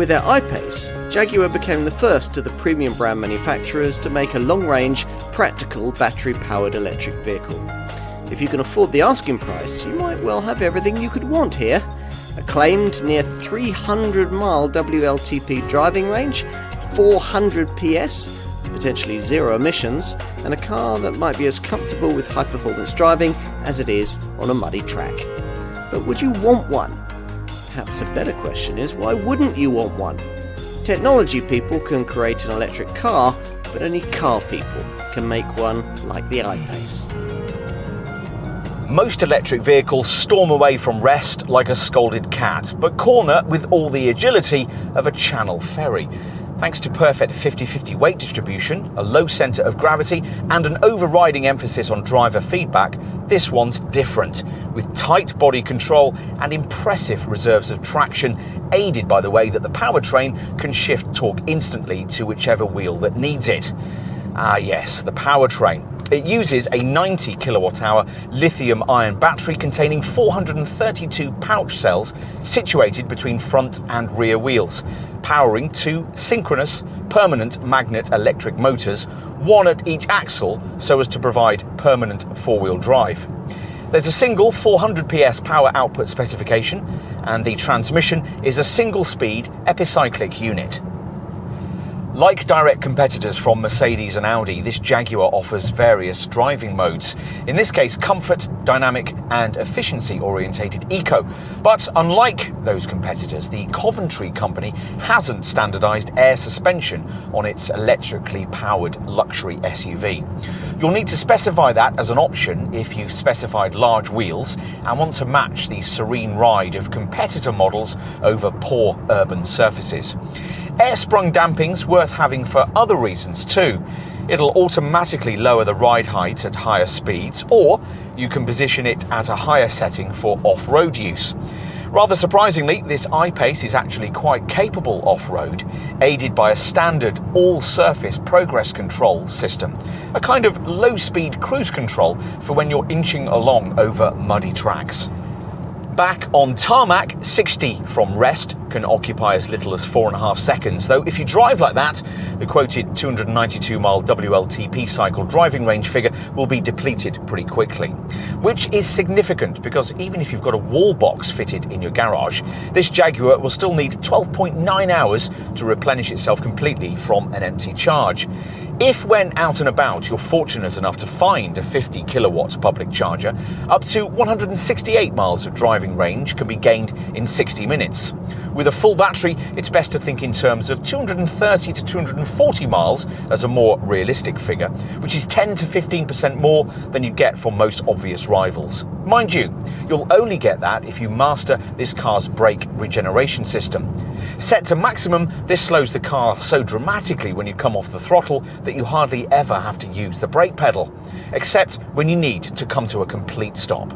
With their I-Pace, Jaguar became the first of the premium brand manufacturers to make a long-range, practical, battery-powered electric vehicle. If you can afford the asking price, you might well have everything you could want here. A claimed near 300-mile WLTP driving range, 400 PS, potentially zero emissions, and a car that might be as comfortable with high-performance driving as it is on a muddy track. But would you want one? Perhaps a better question is, why wouldn't you want one? Technology people can create an electric car, but only car people can make one like the I-Pace. Most electric vehicles storm away from rest like a scolded cat, but corner with all the agility of a Channel ferry. Thanks to perfect 50-50 weight distribution, a low centre of gravity and an overriding emphasis on driver feedback, this one's different, with tight body control and impressive reserves of traction, aided by the way that the powertrain can shift torque instantly to whichever wheel that needs it. Ah yes, the powertrain. It uses a 90 kilowatt-hour lithium-ion battery containing 432 pouch cells situated between front and rear wheels, powering two synchronous permanent magnet electric motors, one at each axle so as to provide permanent four-wheel drive. There's a single 400 PS power output specification, and the transmission is a single-speed epicyclic unit. Like direct competitors from Mercedes and Audi, this Jaguar offers various driving modes. In this case, comfort, dynamic and efficiency-orientated eco. But unlike those competitors, the Coventry company hasn't standardised air suspension on its electrically powered luxury SUV. You'll need to specify that as an option if you've specified large wheels and want to match the serene ride of competitor models over poor urban surfaces. Air-sprung damping's worth having for other reasons too. It'll automatically lower the ride height at higher speeds, or you can position it at a higher setting for off-road use. Rather surprisingly, this I-Pace is actually quite capable off-road, aided by a standard all-surface progress control system, a kind of low-speed cruise control for when you're inching along over muddy tracks. Back on tarmac, 60 from rest can occupy as little as 4.5 seconds, though if you drive like that, the quoted 292-mile WLTP cycle driving range figure will be depleted pretty quickly. Which is significant because even if you've got a wall box fitted in your garage, this Jaguar will still need 12.9 hours to replenish itself completely from an empty charge. If when out and about you're fortunate enough to find a 50 kilowatts public charger, up to 168 miles of driving range can be gained in 60 minutes. With a full battery, it's best to think in terms of 230 to 240 miles as a more realistic figure, which is 10 to 15% more than you'd get from most obvious rivals. Mind you, you'll only get that if you master this car's brake regeneration system. Set to maximum, this slows the car so dramatically when you come off the throttle that you hardly ever have to use the brake pedal, except when you need to come to a complete stop.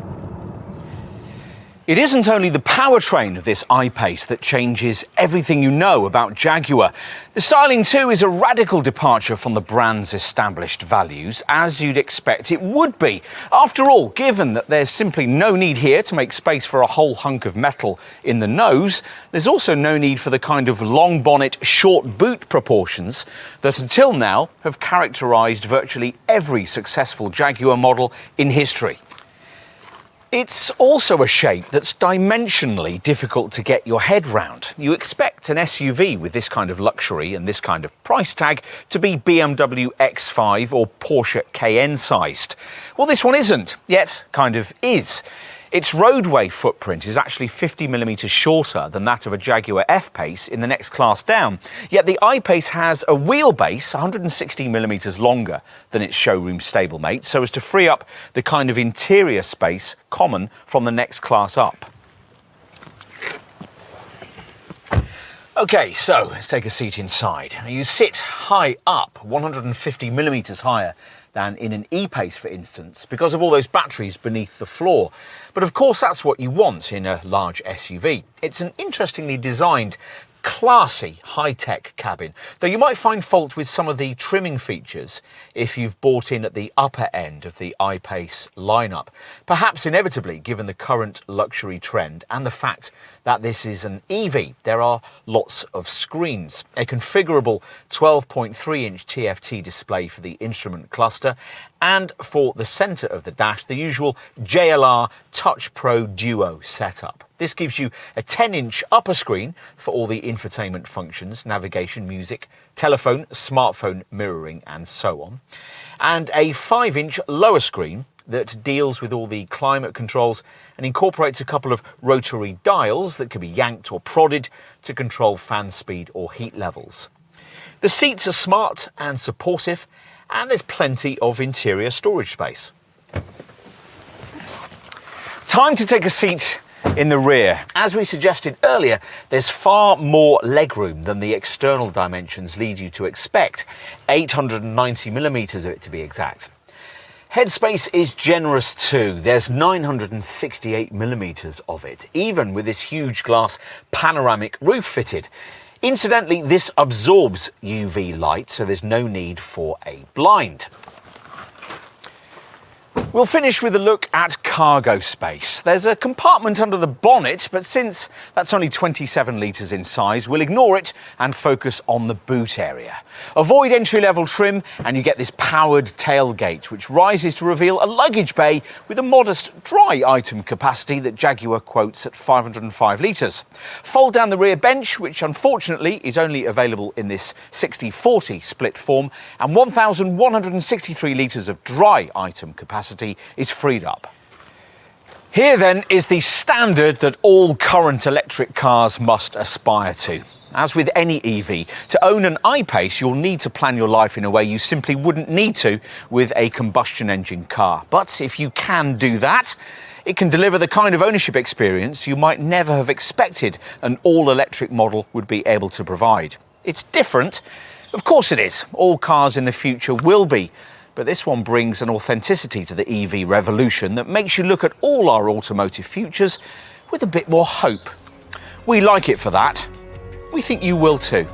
It isn't only the powertrain of this I-Pace that changes everything you know about Jaguar. The styling too is a radical departure from the brand's established values, as you'd expect it would be. After all, given that there's simply no need here to make space for a whole hunk of metal in the nose, there's also no need for the kind of long bonnet, short boot proportions that until now have characterised virtually every successful Jaguar model in history. It's also a shape that's dimensionally difficult to get your head round. You expect an SUV with this kind of luxury and this kind of price tag to be BMW X5 or Porsche Cayenne sized. Well, this one isn't, yet kind of is. Its roadway footprint is actually 50mm shorter than that of a Jaguar F-Pace in the next class down, yet the I-Pace has a wheelbase 116mm longer than its showroom stablemate, so as to free up the kind of interior space common from the next class up. Okay, so let's take a seat inside. You sit high up, 150mm higher than in an E-Pace, for instance, because of all those batteries beneath the floor. But of course, that's what you want in a large SUV. It's an interestingly designed classy, high-tech cabin, though you might find fault with some of the trimming features if you've bought in at the upper end of the I-Pace lineup. Perhaps inevitably, given the current luxury trend and the fact that this is an EV, there are lots of screens. A configurable 12.3-inch TFT display for the instrument cluster, and for the centre of the dash, the usual JLR Touch Pro Duo setup. This gives you a 10-inch upper screen for all the infotainment functions, navigation, music, telephone, smartphone mirroring, and so on. And a 5-inch lower screen that deals with all the climate controls and incorporates a couple of rotary dials that can be yanked or prodded to control fan speed or heat levels. The seats are smart and supportive, and there's plenty of interior storage space. Time to take a seat in the rear. As we suggested earlier, there's far more legroom than the external dimensions lead you to expect, 890mm of it to be exact. Headspace is generous too. There's 968mm of it, even with this huge glass panoramic roof fitted. Incidentally, this absorbs UV light, so there's no need for a blind. We'll finish with a look at cargo space. There's a compartment under the bonnet, but since that's only 27 litres in size, we'll ignore it and focus on the boot area. Avoid entry-level trim and you get this powered tailgate, which rises to reveal a luggage bay with a modest dry item capacity that Jaguar quotes at 505 litres. Fold down the rear bench, which unfortunately is only available in this 60-40 split form, and 1,163 litres of dry item capacity is freed up. Here then is the standard that all current electric cars must aspire to. As with any EV, to own an I-Pace, you'll need to plan your life in a way you simply wouldn't need to with a combustion engine car. But if you can do that, it can deliver the kind of ownership experience you might never have expected an all-electric model would be able to provide. It's different. Of course it is. All cars in the future will be. But this one brings an authenticity to the EV revolution that makes you look at all our automotive futures with a bit more hope. We like it for that. We think you will too.